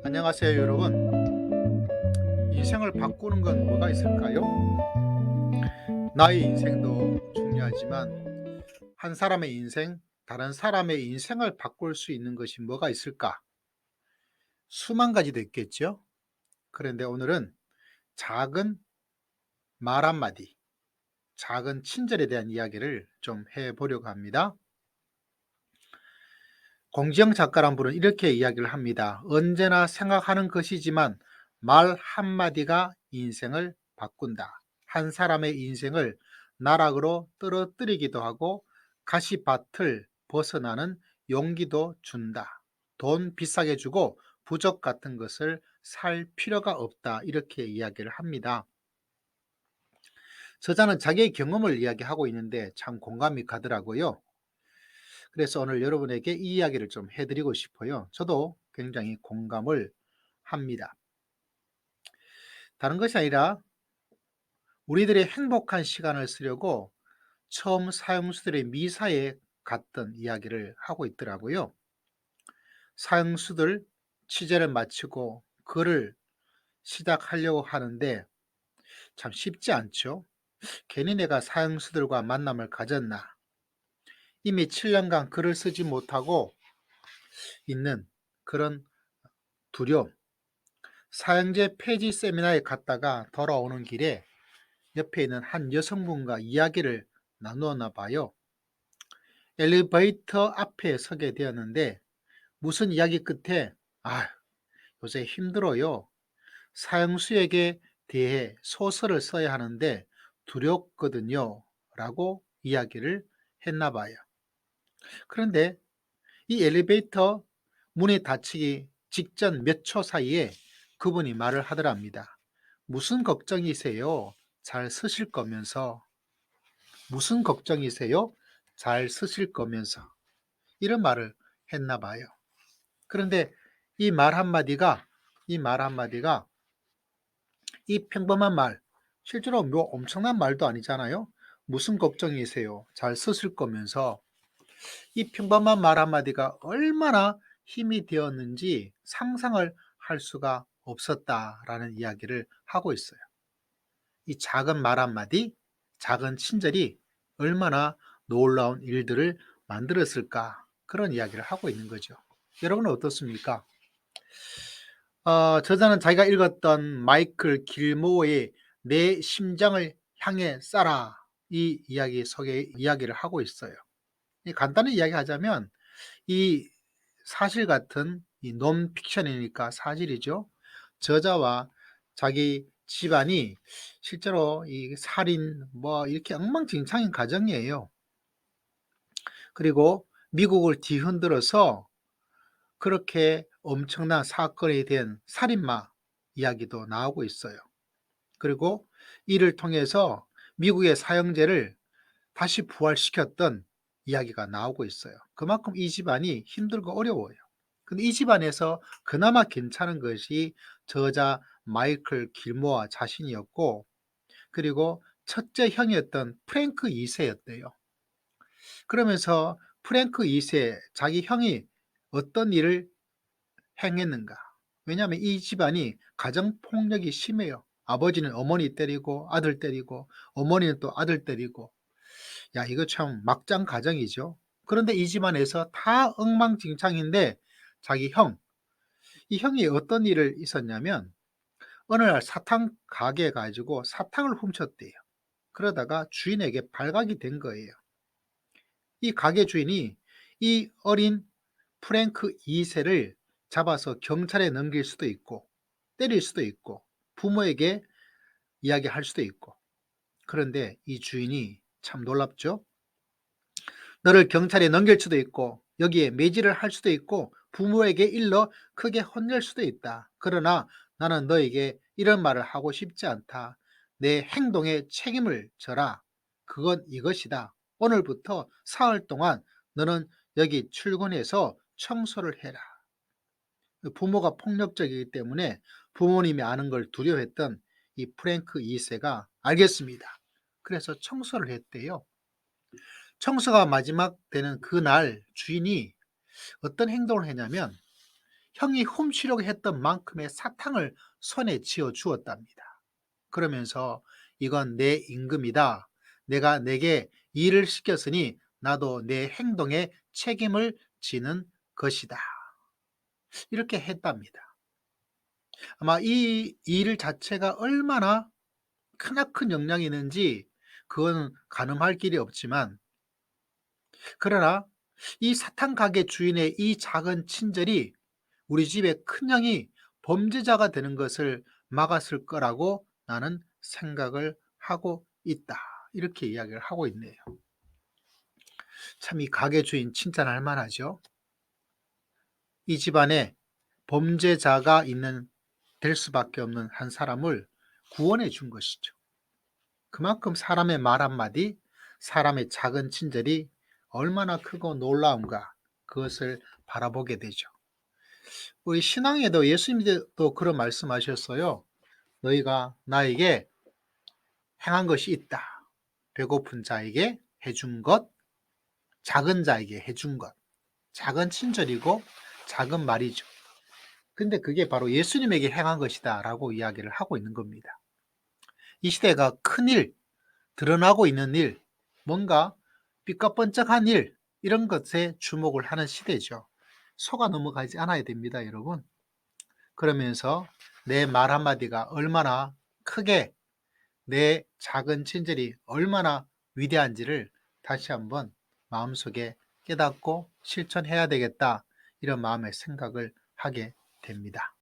안녕하세요, 여러분. 인생을 바꾸는 건 뭐가 있을까요? 나의 인생도 중요하지만 한 사람의 인생, 다른 사람의 인생을 바꿀 수 있는 것이 뭐가 있을까? 수만 가지도 있겠죠. 그런데 오늘은 작은 말 한마디, 작은 친절에 대한 이야기를 좀 해보려고 합니다. 공지영 작가란 분은 이렇게 이야기를 합니다. 언제나 생각하는 것이지만 말 한마디가 인생을 바꾼다. 한 사람의 인생을 나락으로 떨어뜨리기도 하고 가시밭을 벗어나는 용기도 준다. 돈 비싸게 주고 부적 같은 것을 살 필요가 없다. 이렇게 이야기를 합니다. 저자는 자기의 경험을 이야기하고 있는데 참 공감이 가더라고요. 그래서 오늘 여러분에게 이 이야기를 좀 해드리고 싶어요. 저도 굉장히 공감을 합니다. 다른 것이 아니라 우리들의 행복한 시간을 쓰려고 처음 사형수들의 미사에 갔던 이야기를 하고 있더라고요. 사형수들 취재를 마치고 글을 시작하려고 하는데 참 쉽지 않죠. 괜히 내가 사형수들과 만남을 가졌나. 이미 7년간 글을 쓰지 못하고 있는 그런 두려움. 사형제 폐지 세미나에 갔다가 돌아오는 길에 옆에 있는 한 여성분과 이야기를 나누었나 봐요. 엘리베이터 앞에 서게 되었는데 무슨 이야기 끝에 요새 힘들어요. 사형수에게 대해 소설을 써야 하는데 두렵거든요. 라고 이야기를 했나 봐요. 그런데 이 엘리베이터 문이 닫히기 직전 몇 초 사이에 그분이 말을 하더랍니다. 무슨 걱정이세요? 잘 쓰실 거면서. 무슨 걱정이세요? 잘 쓰실 거면서. 이런 말을 했나 봐요. 그런데 이 말 한마디가 이 평범한 말, 실제로 뭐 엄청난 말도 아니잖아요. 무슨 걱정이세요? 잘 쓰실 거면서. 이 평범한 말 한마디가 얼마나 힘이 되었는지 상상을 할 수가 없었다라는 이야기를 하고 있어요. 이 작은 말 한마디, 작은 친절이 얼마나 놀라운 일들을 만들었을까, 그런 이야기를 하고 있는 거죠. 여러분은 어떻습니까? 저자는 자기가 읽었던 마이클 길모어의 내 심장을 향해 쏴라, 이 이야기 속에 이야기를 하고 있어요. 간단히 이야기하자면 이 사실 같은 이 논픽션이니까 사실이죠. 저자와 자기 집안이 실제로 이 살인 뭐 이렇게 엉망진창인 가정이에요. 그리고 미국을 뒤흔들어서 그렇게 엄청난 사건이 된 살인마 이야기도 나오고 있어요. 그리고 이를 통해서 미국의 사형제를 다시 부활시켰던 이야기가 나오고 있어요. 그만큼 이 집안이 힘들고 어려워요. 근데 이 집안에서 그나마 괜찮은 것이 저자 마이클 길모어 자신이었고, 그리고 첫째 형이었던 프랭크 2세였대요. 그러면서 프랭크 2세 자기 형이 어떤 일을 행했는가? 왜냐하면 이 집안이 가정폭력이 심해요. 아버지는 어머니 때리고 아들 때리고, 어머니는 또 아들 때리고. 야, 이거 참 막장 가정이죠. 그런데 이 집안에서 다 엉망진창인데 자기 이 형이 어떤 일을 있었냐면 어느 날 사탕 가게 가지고 사탕을 훔쳤대요. 그러다가 주인에게 발각이 된 거예요. 이 가게 주인이 이 어린 프랭크 2세를 잡아서 경찰에 넘길 수도 있고 때릴 수도 있고 부모에게 이야기할 수도 있고. 그런데 이 주인이 참 놀랍죠. 너를 경찰에 넘길 수도 있고 여기에 매질을 할 수도 있고 부모에게 일러 크게 혼낼 수도 있다. 그러나 나는 너에게 이런 말을 하고 싶지 않다. 내 행동에 책임을 져라. 그건 이것이다. 오늘부터 사흘 동안 너는 여기 출근해서 청소를 해라. 부모가 폭력적이기 때문에 부모님이 아는 걸 두려워했던 이 프랭크 2세가 알겠습니다. 그래서 청소를 했대요. 청소가 마지막 되는 그날 주인이 어떤 행동을 했냐면 형이 훔치려고 했던 만큼의 사탕을 손에 쥐어 주었답니다. 그러면서 이건 내 임금이다. 내가 내게 일을 시켰으니 나도 내 행동에 책임을 지는 것이다. 이렇게 했답니다. 아마 이 일 자체가 얼마나 크나큰 영향이 있는지 그건 가늠할 길이 없지만, 그러나 이 사탕 가게 주인의 이 작은 친절이 우리 집의 큰형이 범죄자가 되는 것을 막았을 거라고 나는 생각을 하고 있다. 이렇게 이야기를 하고 있네요. 참 이 가게 주인 칭찬할 만하죠. 이 집안에 범죄자가 될 수밖에 없는 한 사람을 구원해 준 것이죠. 그만큼 사람의 말 한마디, 사람의 작은 친절이 얼마나 크고 놀라운가, 그것을 바라보게 되죠. 우리 신앙에도 예수님도 그런 말씀하셨어요. 너희가 나에게 행한 것이 있다. 배고픈 자에게 해준 것, 작은 자에게 해준 것. 작은 친절이고 작은 말이죠. 근데 그게 바로 예수님에게 행한 것이다 라고 이야기를 하고 있는 겁니다. 이 시대가 큰 일, 드러나고 있는 일, 뭔가 삐까뻔쩍한 일, 이런 것에 주목을 하는 시대죠. 속아 넘어가지 않아야 됩니다, 여러분. 그러면서 내 말 한마디가 얼마나 크게, 내 작은 친절이 얼마나 위대한지를 다시 한번 마음속에 깨닫고 실천해야 되겠다, 이런 마음의 생각을 하게 됩니다.